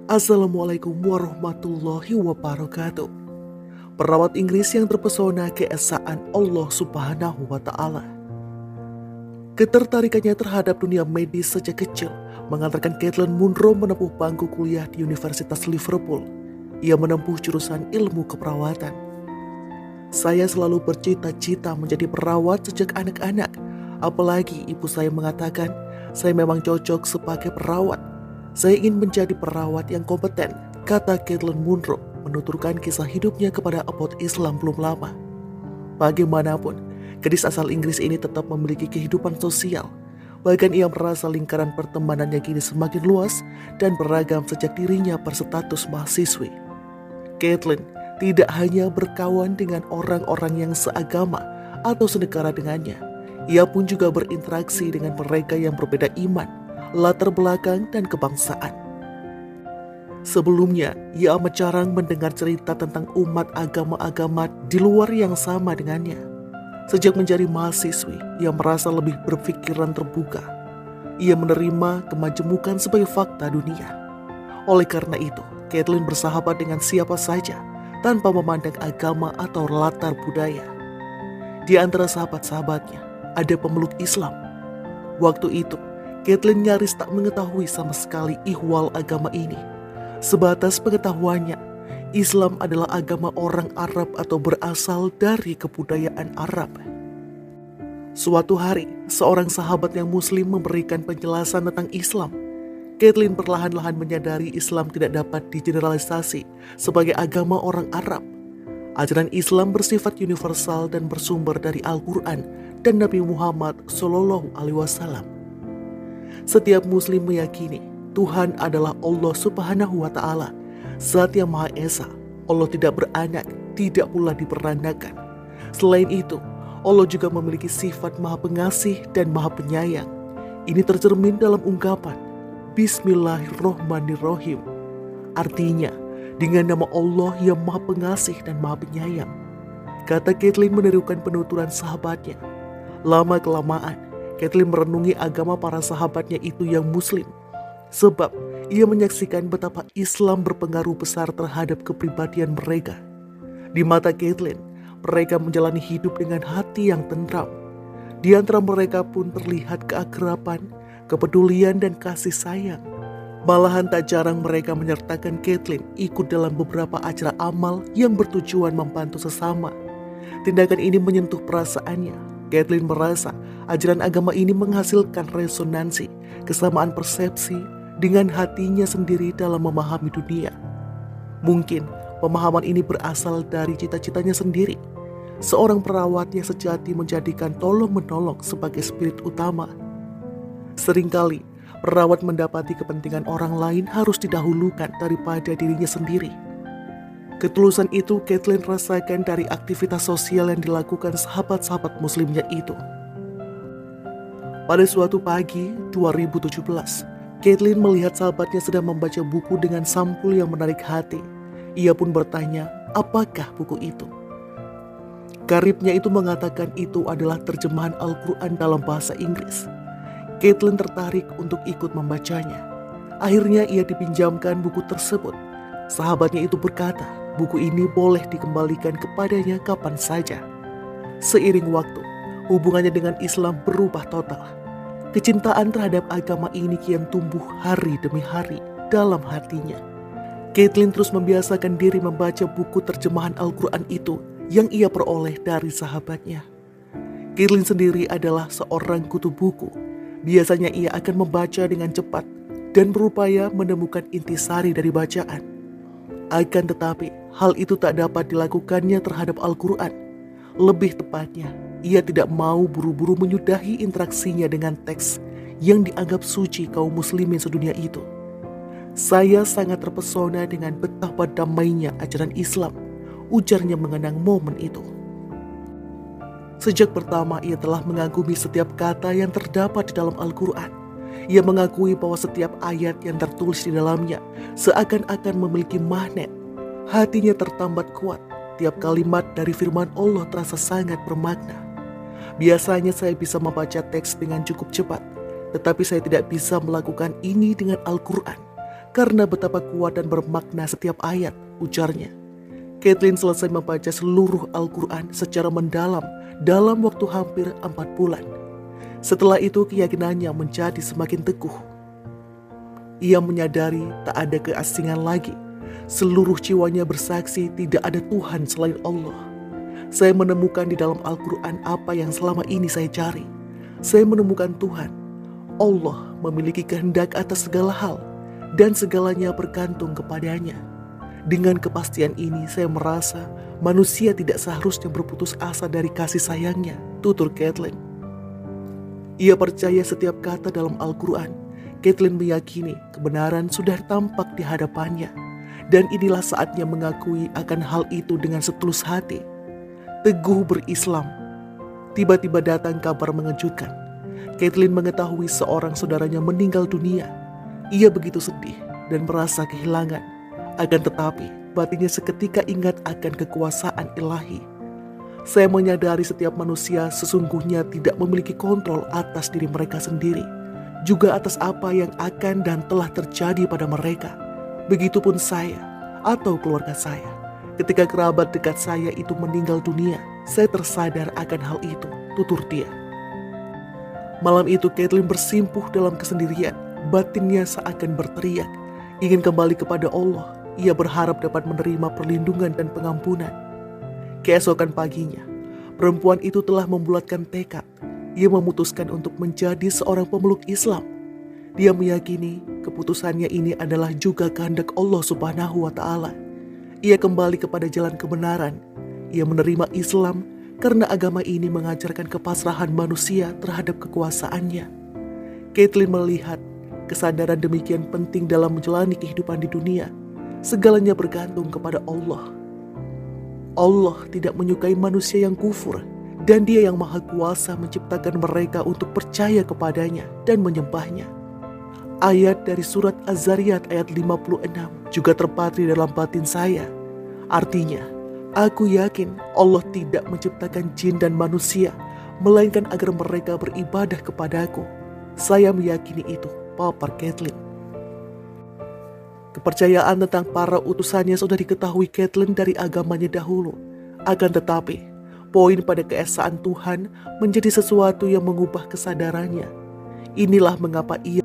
Assalamualaikum warahmatullahi wabarakatuh. Perawat Inggris yang terpesona keesaan Allah Subhanahu wa Ta'ala. Ketertarikannya terhadap dunia medis sejak kecil mengantarkan Caitlin Munro menempuh bangku kuliah di Universitas Liverpool. Ia menempuh jurusan ilmu keperawatan. Saya selalu bercita-cita menjadi perawat sejak anak-anak. Apalagi ibu saya mengatakan saya memang cocok sebagai perawat. Saya ingin menjadi perawat yang kompeten, kata Caitlin Munro menuturkan kisah hidupnya kepada About Islam belum lama. Bagaimanapun, gadis asal Inggris ini tetap memiliki kehidupan sosial. Bahkan ia merasa lingkaran pertemanannya kini semakin luas dan beragam sejak dirinya berstatus mahasiswi. Caitlin tidak hanya berkawan dengan orang-orang yang seagama atau senegara dengannya. Ia pun juga berinteraksi dengan mereka yang berbeda iman, latar belakang, dan kebangsaan. Sebelumnya, ia amat jarang mendengar cerita tentang umat agama-agama di luar yang sama dengannya. Sejak menjadi mahasiswi, ia merasa lebih berpikiran terbuka. Ia menerima kemajemukan sebagai fakta dunia. Oleh karena itu, Caitlin bersahabat dengan siapa saja tanpa memandang agama atau latar budaya. Di antara sahabat-sahabatnya, ada pemeluk Islam. Waktu itu, Caitlin nyaris tak mengetahui sama sekali ihwal agama ini. Sebatas pengetahuannya, Islam adalah agama orang Arab atau berasal dari kebudayaan Arab. Suatu hari, seorang sahabat yang muslim memberikan penjelasan tentang Islam. Caitlin perlahan-lahan menyadari Islam tidak dapat digeneralisasi sebagai agama orang Arab. Ajaran Islam bersifat universal dan bersumber dari Al-Quran dan Nabi Muhammad SAW. Setiap muslim meyakini Tuhan adalah Allah Subhanahu wa Ta'ala, Zat yang Maha Esa. Allah tidak beranak, tidak pula diperandakan. Selain itu, Allah juga memiliki sifat Maha Pengasih dan Maha Penyayang. Ini tercermin dalam ungkapan Bismillahirrohmanirrohim. Artinya, dengan nama Allah yang Maha Pengasih dan Maha Penyayang. Kata Caitlin menirukan penuturan sahabatnya. Lama-kelamaan, Caitlin merenungi agama para sahabatnya itu yang muslim. Sebab ia menyaksikan betapa Islam berpengaruh besar terhadap kepribadian mereka. Di mata Caitlin, mereka menjalani hidup dengan hati yang tentram. Di antara mereka pun terlihat keakraban, kepedulian, dan kasih sayang. Malahan tak jarang mereka menyertakan Caitlin ikut dalam beberapa acara amal yang bertujuan membantu sesama. Tindakan ini menyentuh perasaannya. Caitlin merasa ajaran agama ini menghasilkan resonansi, kesamaan persepsi dengan hatinya sendiri dalam memahami dunia. Mungkin pemahaman ini berasal dari cita-citanya sendiri. Seorang perawat yang sejati menjadikan tolong-menolong sebagai spirit utama. Seringkali, perawat mendapati kepentingan orang lain harus didahulukan daripada dirinya sendiri. Ketulusan itu Caitlin rasakan dari aktivitas sosial yang dilakukan sahabat-sahabat muslimnya itu. Pada suatu pagi 2017, Caitlin melihat sahabatnya sedang membaca buku dengan sampul yang menarik hati. Ia pun bertanya, apakah buku itu? Karibnya itu mengatakan itu adalah terjemahan Al-Quran dalam bahasa Inggris. Caitlin tertarik untuk ikut membacanya. Akhirnya ia dipinjamkan buku tersebut. Sahabatnya itu berkata, buku ini boleh dikembalikan kepadanya kapan saja. Seiring waktu, hubungannya dengan Islam berubah total. Kecintaan terhadap agama ini kian tumbuh hari demi hari dalam hatinya. Caitlin terus membiasakan diri membaca buku terjemahan Al-Quran itu yang ia peroleh dari sahabatnya. Caitlin sendiri adalah seorang kutu buku. Biasanya ia akan membaca dengan cepat dan berupaya menemukan intisari dari bacaan. Akan tetapi, hal itu tak dapat dilakukannya terhadap Al-Quran. Lebih tepatnya, ia tidak mau buru-buru menyudahi interaksinya dengan teks yang dianggap suci kaum muslimin sedunia itu. Saya sangat terpesona dengan betapa damainya ajaran Islam, ujarnya mengenang momen itu. Sejak pertama ia telah mengagumi setiap kata yang terdapat di dalam Al-Quran. Ia mengakui bahwa setiap ayat yang tertulis di dalamnya seakan-akan memiliki magnet. Hatinya tertambat kuat. Tiap kalimat dari firman Allah terasa sangat bermakna. Biasanya saya bisa membaca teks dengan cukup cepat, tetapi saya tidak bisa melakukan ini dengan Al-Quran. karena betapa kuat dan bermakna setiap ayat, ujarnya. Caitlin selesai membaca seluruh Al-Quran secara mendalam dalam waktu hampir 4 bulan. Setelah itu keyakinannya menjadi semakin teguh. Ia menyadari tak ada keasingan lagi. Seluruh jiwanya bersaksi tidak ada Tuhan selain Allah. Saya menemukan di dalam Al-Quran apa yang selama ini saya cari. Saya menemukan Tuhan. Allah memiliki kehendak atas segala hal dan segalanya bergantung kepadanya. Dengan kepastian ini saya merasa manusia tidak seharusnya berputus asa dari kasih sayangnya, tutur Caitlin. Ia percaya setiap kata dalam Al-Quran. Caitlin meyakini kebenaran sudah tampak di hadapannya. Dan inilah saatnya mengakui akan hal itu dengan setulus hati. Teguh berislam. Tiba-tiba datang kabar mengejutkan. Caitlin mengetahui seorang saudaranya meninggal dunia. Ia begitu sedih dan merasa kehilangan. Akan tetapi, batinnya seketika ingat akan kekuasaan ilahi. Saya menyadari setiap manusia sesungguhnya tidak memiliki kontrol atas diri mereka sendiri. Juga atas apa yang akan dan telah terjadi pada mereka. Begitupun saya atau keluarga saya. Ketika kerabat dekat saya itu meninggal dunia, saya tersadar akan hal itu, tutur dia. Malam itu Caitlin bersimpuh dalam kesendirian. Batinnya seakan berteriak, ingin kembali kepada Allah. Ia berharap dapat menerima perlindungan dan pengampunan. Keesokan paginya, perempuan itu telah membulatkan tekad. Ia memutuskan untuk menjadi seorang pemeluk Islam. Dia meyakini keputusannya ini adalah juga kehendak Allah Subhanahu wa Ta'ala. Ia kembali kepada jalan kebenaran. Ia menerima Islam karena agama ini mengajarkan kepasrahan manusia terhadap kekuasaannya. Caitlin melihat kesadaran demikian penting dalam menjalani kehidupan di dunia. Segalanya bergantung kepada Allah. Allah tidak menyukai manusia yang kufur. Dan dia yang maha kuasa menciptakan mereka untuk percaya kepadanya dan menyembahnya. Ayat dari surat Az-Zariyat ayat 56 juga terpatri dalam batin saya. Artinya, aku yakin Allah tidak menciptakan jin dan manusia, melainkan agar mereka beribadah kepadaku. Saya meyakini itu, papar Caitlin. Kepercayaan tentang para utusannya sudah diketahui Caitlin dari agamanya dahulu. Akan tetapi, poin pada keesaan Tuhan menjadi sesuatu yang mengubah kesadarannya. Inilah mengapa ia